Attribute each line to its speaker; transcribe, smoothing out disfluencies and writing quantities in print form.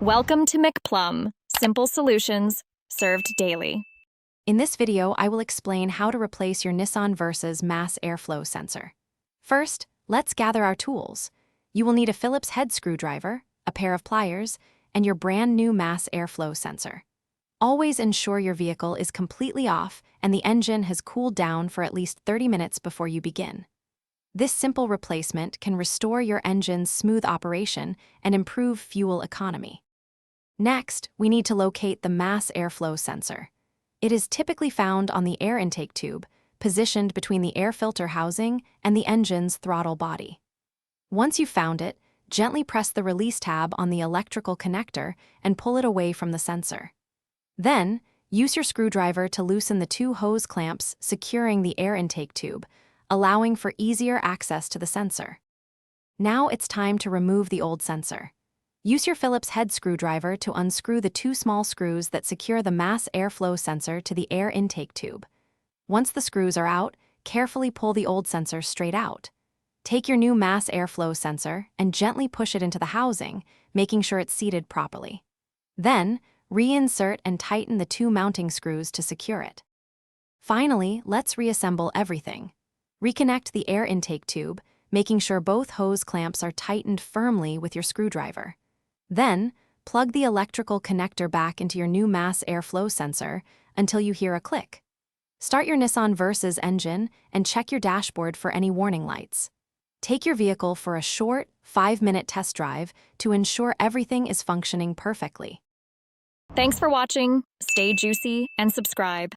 Speaker 1: Welcome to McPlum, simple solutions served daily.
Speaker 2: In this video, I will explain how to replace your Nissan Versa's mass airflow sensor. First, let's gather our tools. You will need a Phillips head screwdriver, a pair of pliers, and your brand new mass airflow sensor. Always ensure your vehicle is completely off and the engine has cooled down for at least 30 minutes before you begin. This simple replacement can restore your engine's smooth operation and improve fuel economy. Next, we need to locate the mass airflow sensor. It is typically found on the air intake tube, positioned between the air filter housing and the engine's throttle body. Once you've found it, gently press the release tab on the electrical connector and pull it away from the sensor. Then, use your screwdriver to loosen the two hose clamps securing the air intake tube, allowing for easier access to the sensor. Now it's time to remove the old sensor. Use your Phillips head screwdriver to unscrew the two small screws that secure the mass airflow sensor to the air intake tube. Once the screws are out, carefully pull the old sensor straight out. Take your new mass airflow sensor and gently push it into the housing, making sure it's seated properly. Then, reinsert and tighten the two mounting screws to secure it. Finally, let's reassemble everything. Reconnect the air intake tube, making sure both hose clamps are tightened firmly with your screwdriver. Then, plug the electrical connector back into your new mass airflow sensor until you hear a click. Start your Nissan Versa's engine and check your dashboard for any warning lights. Take your vehicle for a short, 5-minute test drive to ensure everything is functioning perfectly.
Speaker 1: Thanks for watching. Stay juicy and subscribe.